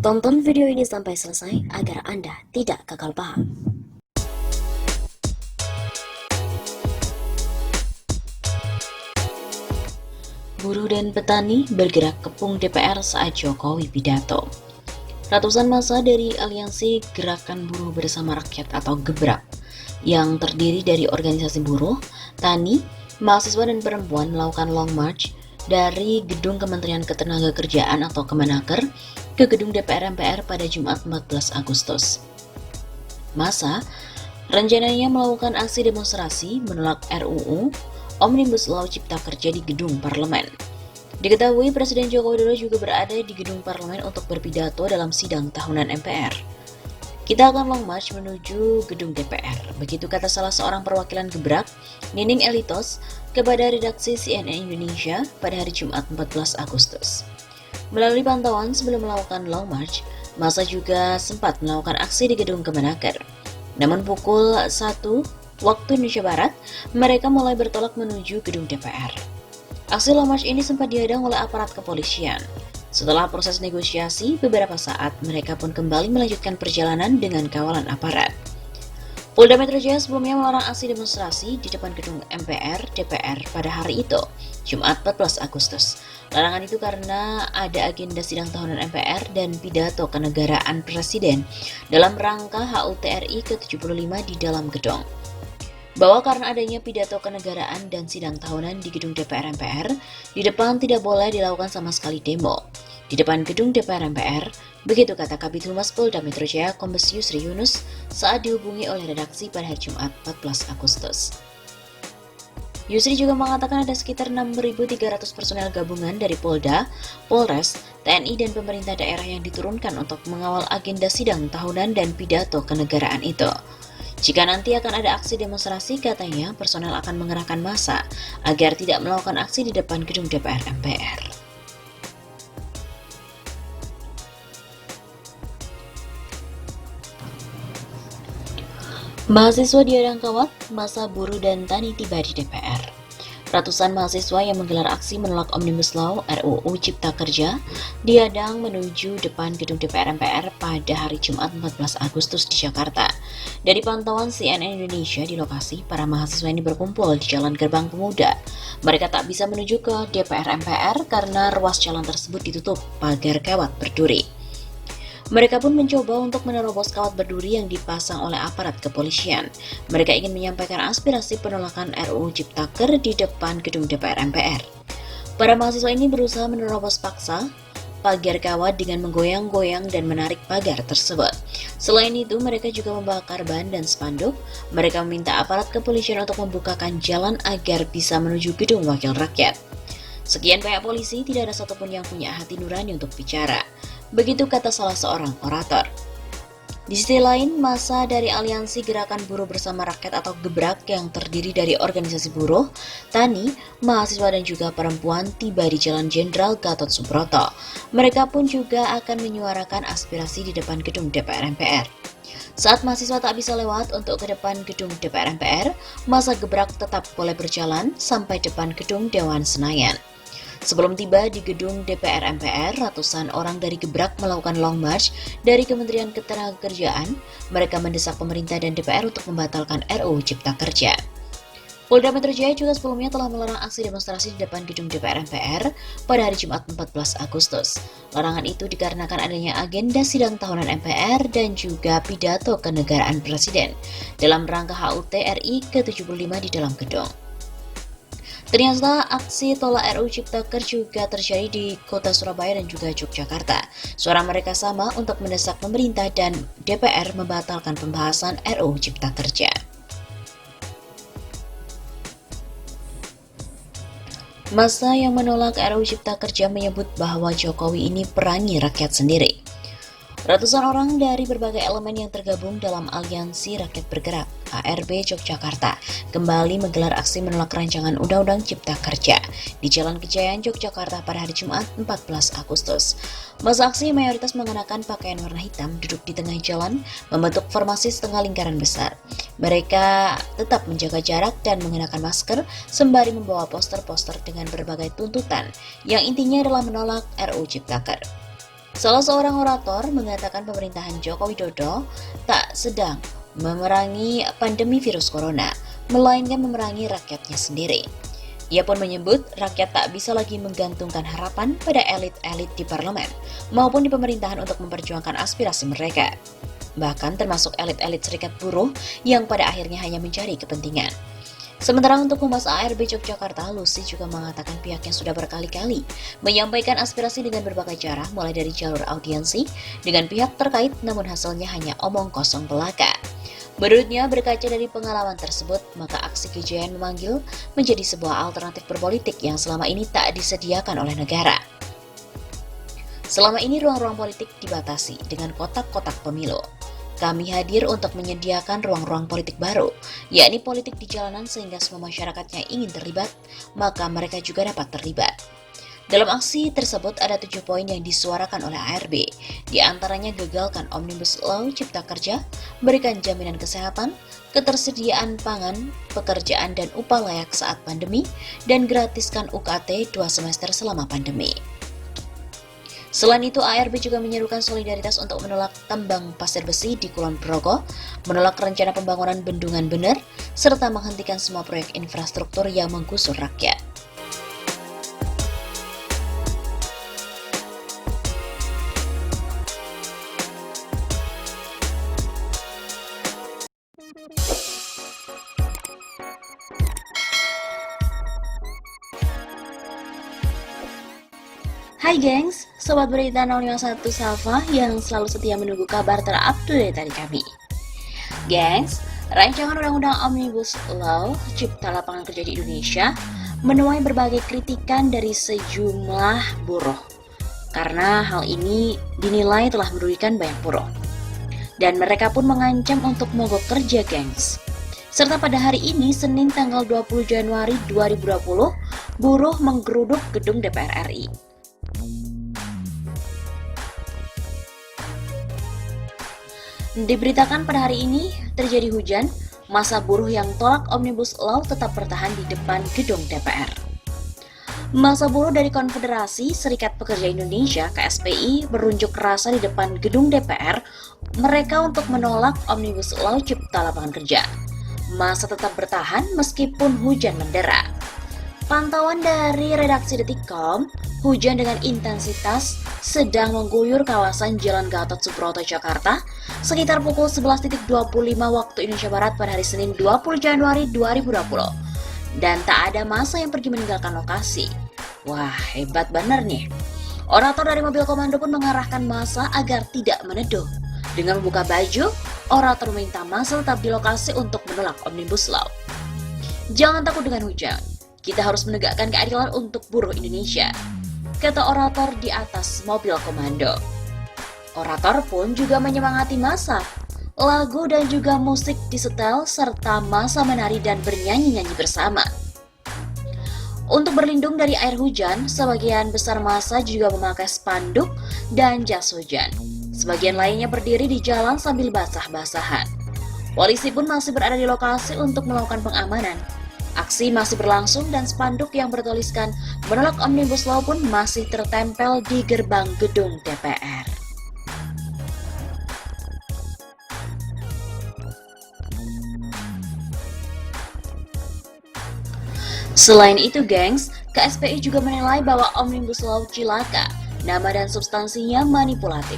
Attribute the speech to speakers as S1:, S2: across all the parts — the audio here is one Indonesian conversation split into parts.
S1: Tonton video ini sampai selesai agar Anda tidak gagal paham. Buruh dan petani bergerak kepung DPR saat Jokowi pidato. Ratusan massa dari Aliansi Gerakan Buruh Bersama Rakyat atau Gebrak yang terdiri dari organisasi buruh, tani, mahasiswa dan perempuan melakukan long march dari Gedung Kementerian Ketenagakerjaan atau Kemenaker ke Gedung DPR MPR pada Jumat 14 Agustus. Massa rencananya melakukan aksi demonstrasi menolak RUU Omnibus Law Cipta Kerja di Gedung Parlemen. Diketahui Presiden Joko Widodo juga berada di Gedung Parlemen untuk berpidato dalam sidang tahunan MPR. Kita akan long march menuju Gedung DPR, begitu kata salah seorang perwakilan Gebrak, Nining Elitos, kepada redaksi CNN Indonesia pada hari Jumat 14 Agustus. Melalui pantauan sebelum melakukan long march, massa juga sempat melakukan aksi di Gedung Kemenaker. Namun pukul 1 waktu Indonesia Barat, mereka mulai bertolak menuju Gedung DPR. Aksi long march ini sempat dihadang oleh aparat kepolisian. Setelah proses negosiasi, beberapa saat mereka pun kembali melanjutkan perjalanan dengan kawalan aparat. Polda Metro Jaya sebelumnya melarang aksi demonstrasi di depan gedung MPR DPR pada hari itu, Jumat 14 Agustus. Larangan itu karena ada agenda sidang tahunan MPR dan pidato kenegaraan Presiden dalam rangka HUT RI ke-75 di dalam gedung. Bahwa karena adanya pidato kenegaraan dan sidang tahunan di gedung DPR MPR, di depan tidak boleh dilakukan sama sekali demo. Di depan gedung DPR MPR, begitu kata Kabid Humas Polda Metro Jaya Kombes Yusri Yunus saat dihubungi oleh redaksi pada hari Jumat 14 Agustus. Yusri juga mengatakan ada sekitar 6.300 personel gabungan dari Polda, Polres, TNI dan pemerintah daerah yang diturunkan untuk mengawal agenda sidang tahunan dan pidato kenegaraan itu. Jika nanti akan ada aksi demonstrasi, katanya personel akan mengerahkan massa agar tidak melakukan aksi di depan gedung DPR MPR. Mahasiswa dihadang kawat, massa buruh dan tani tiba di DPR. Ratusan mahasiswa yang menggelar aksi menolak Omnibus Law RUU Cipta Kerja dihadang menuju depan gedung DPR MPR pada hari Jumat 14 Agustus di Jakarta. Dari pantauan CNN Indonesia di lokasi, para mahasiswa ini berkumpul di Jalan Gerbang Pemuda. Mereka tak bisa menuju ke DPR MPR karena ruas jalan tersebut ditutup pagar kawat berduri. Mereka pun mencoba untuk menerobos kawat berduri yang dipasang oleh aparat kepolisian. Mereka ingin menyampaikan aspirasi penolakan RUU Ciptaker di depan gedung DPR MPR. Para mahasiswa ini berusaha menerobos paksa pagar kawat dengan menggoyang-goyang dan menarik pagar tersebut. Selain itu, mereka juga membakar ban dan spanduk. Mereka meminta aparat kepolisian untuk membukakan jalan agar bisa menuju gedung wakil rakyat. Sekian banyak polisi, tidak ada satupun yang punya hati nurani untuk bicara. Begitu kata salah seorang orator. Di sisi lain, massa dari Aliansi Gerakan Buruh Bersama Rakyat atau Gebrak yang terdiri dari organisasi buruh, tani, mahasiswa dan juga perempuan tiba di Jalan Jenderal Gatot Subroto. Mereka pun juga akan menyuarakan aspirasi di depan gedung DPR MPR. Saat mahasiswa tak bisa lewat untuk ke depan gedung DPR MPR, massa Gebrak tetap boleh berjalan sampai depan gedung Dewan Senayan. Sebelum tiba di gedung DPR MPR, ratusan orang dari Gebrak melakukan long march dari Kementerian Ketenagakerjaan. Mereka mendesak pemerintah dan DPR untuk membatalkan RUU Cipta Kerja. Polda Metro Jaya juga sebelumnya telah melarang aksi demonstrasi di depan gedung DPR MPR pada hari Jumat 14 Agustus. Larangan itu dikarenakan adanya agenda sidang tahunan MPR dan juga pidato kenegaraan Presiden dalam rangka HUT RI ke-75 di dalam gedung. Ternyata aksi tolak RUU Ciptaker juga terjadi di kota Surabaya dan juga Yogyakarta. Suara mereka sama untuk mendesak pemerintah dan DPR membatalkan pembahasan RUU Cipta Kerja. Massa yang menolak RUU Cipta Kerja menyebut bahwa Jokowi ini perangi rakyat sendiri. Ratusan orang dari berbagai elemen yang tergabung dalam Aliansi Rakyat Bergerak ARB Yogyakarta kembali menggelar aksi menolak rancangan Undang-Undang Cipta Kerja di Jalan Kejayaan Yogyakarta pada hari Jumat 14 Agustus. Massa aksi mayoritas mengenakan pakaian warna hitam duduk di tengah jalan membentuk formasi setengah lingkaran besar. Mereka tetap menjaga jarak dan mengenakan masker sembari membawa poster-poster dengan berbagai tuntutan yang intinya adalah menolak RUU Ciptaker. Salah seorang orator mengatakan pemerintahan Joko Widodo tak sedang memerangi pandemi virus corona, melainkan memerangi rakyatnya sendiri. Ia pun menyebut rakyat tak bisa lagi menggantungkan harapan pada elit-elit di parlemen maupun di pemerintahan untuk memperjuangkan aspirasi mereka. Bahkan termasuk elit-elit serikat buruh yang pada akhirnya hanya mencari kepentingan. Sementara untuk Humas ARB Yogyakarta, Lucy juga mengatakan pihaknya sudah berkali-kali menyampaikan aspirasi dengan berbagai cara, mulai dari jalur audiensi dengan pihak terkait, namun hasilnya hanya omong kosong belaka. Menurutnya, berkaca dari pengalaman tersebut, maka aksi kejayaan memanggil menjadi sebuah alternatif berpolitik yang selama ini tak disediakan oleh negara. Selama ini ruang-ruang politik dibatasi dengan kotak-kotak pemilu. Kami hadir untuk menyediakan ruang-ruang politik baru, yakni politik di jalanan sehingga semua masyarakatnya ingin terlibat, maka mereka juga dapat terlibat. Dalam aksi tersebut ada 7 poin yang disuarakan oleh ARB, di antaranya gagalkan Omnibus Law Cipta Kerja, berikan jaminan kesehatan, ketersediaan pangan, pekerjaan dan upah layak saat pandemi, dan gratiskan UKT 2 semester selama pandemi. Selain itu, ARB juga menyerukan solidaritas untuk menolak tambang pasir besi di Kulon Progo, menolak rencana pembangunan bendungan bener, serta menghentikan semua proyek infrastruktur yang menggusur rakyat. Hai gengs, Sobat Berita 051 Salva yang selalu setia menunggu kabar terupdate dari kami. Gengs, rancangan Undang-Undang Omnibus Law Cipta Lapangan Kerja di Indonesia menuai berbagai kritikan dari sejumlah buruh. Karena hal ini dinilai telah merugikan banyak buruh. Dan mereka pun mengancam untuk mogok kerja gengs. Serta pada hari ini, Senin tanggal 20 Januari 2020, buruh menggeruduk gedung DPR RI. Diberitakan pada hari ini terjadi hujan, massa buruh yang tolak Omnibus Law tetap bertahan di depan gedung DPR. Massa buruh dari Konfederasi Serikat Pekerja Indonesia (KSPI) berunjuk rasa di depan gedung DPR mereka untuk menolak Omnibus Law Cipta Lapangan Kerja. Massa tetap bertahan meskipun hujan mendera. Pantauan dari redaksi Detikcom, hujan dengan intensitas sedang mengguyur kawasan Jalan Gatot Subroto, Jakarta sekitar pukul 11.25 waktu Indonesia Barat pada hari Senin 20 Januari 2020. Dan tak ada massa yang pergi meninggalkan lokasi. Wah, hebat bener nih. Orator dari mobil komando pun mengarahkan massa agar tidak meneduh. Dengan membuka baju, orator meminta massa tetap di lokasi untuk menolak Omnibus Law. Jangan takut dengan hujan. Kita harus menegakkan keadilan untuk buruh Indonesia, kata orator di atas mobil komando. Orator pun juga menyemangati massa. Lagu dan juga musik disetel serta massa menari dan bernyanyi-nyanyi bersama. Untuk berlindung dari air hujan, sebagian besar massa juga memakai spanduk dan jas hujan. Sebagian lainnya berdiri di jalan sambil basah-basahan. Polisi pun masih berada di lokasi untuk melakukan pengamanan. Aksi masih berlangsung dan spanduk yang bertuliskan menolak Omnibus Law pun masih tertempel di gerbang gedung DPR. Selain itu, gengs, KSPI juga menilai bahwa Omnibus Law cilaka, nama dan substansinya manipulatif.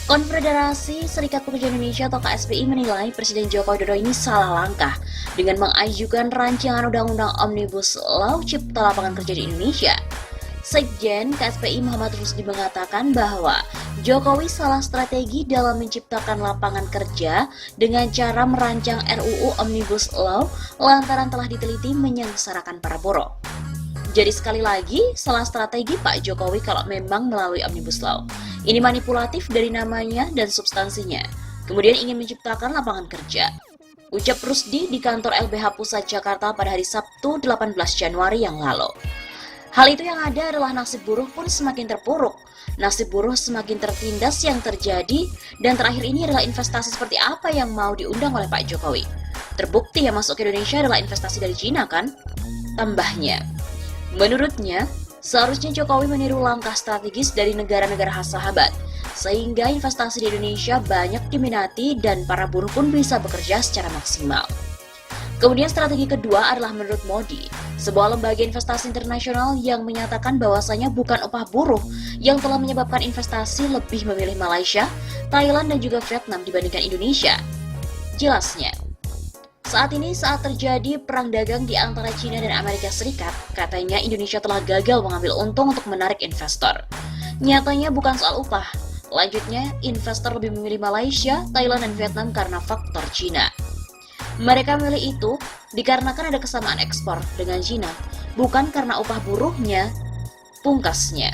S1: Konfederasi Serikat Pekerja Indonesia atau KSPI menilai Presiden Joko Widodo ini salah langkah dengan mengajukan rancangan Undang-Undang Omnibus Law Cipta Lapangan Kerja di Indonesia. Sekjen KSPI Muhammad Rusdi mengatakan bahwa Jokowi salah strategi dalam menciptakan lapangan kerja dengan cara merancang RUU Omnibus Law lantaran telah diteliti menyengsarakan para buruh. Jadi sekali lagi, salah strategi Pak Jokowi kalau memang melalui Omnibus Law. Ini manipulatif dari namanya dan substansinya. Kemudian ingin menciptakan lapangan kerja. Ucap Rusdi di kantor LBH Pusat Jakarta pada hari Sabtu 18 Januari yang lalu. Hal itu yang ada adalah nasib buruh pun semakin terpuruk. Nasib buruh semakin tertindas yang terjadi, dan terakhir ini adalah investasi seperti apa yang mau diundang oleh Pak Jokowi. Terbukti yang masuk ke Indonesia adalah investasi dari Cina kan? Tambahnya, menurutnya, seharusnya Jokowi meniru langkah strategis dari negara-negara sahabat, sehingga investasi di Indonesia banyak diminati dan para buruh pun bisa bekerja secara maksimal. Kemudian strategi kedua adalah menurut Modi, sebuah lembaga investasi internasional yang menyatakan bahwasanya bukan upah buruh yang telah menyebabkan investasi lebih memilih Malaysia, Thailand dan juga Vietnam dibandingkan Indonesia. Jelasnya, saat ini saat terjadi perang dagang di antara China dan Amerika Serikat, katanya Indonesia telah gagal mengambil untung untuk menarik investor. Nyatanya bukan soal upah. Lanjutnya, investor lebih memilih Malaysia, Thailand dan Vietnam karena faktor China. Mereka memilih itu dikarenakan ada kesamaan ekspor dengan China, bukan karena upah buruhnya, pungkasnya.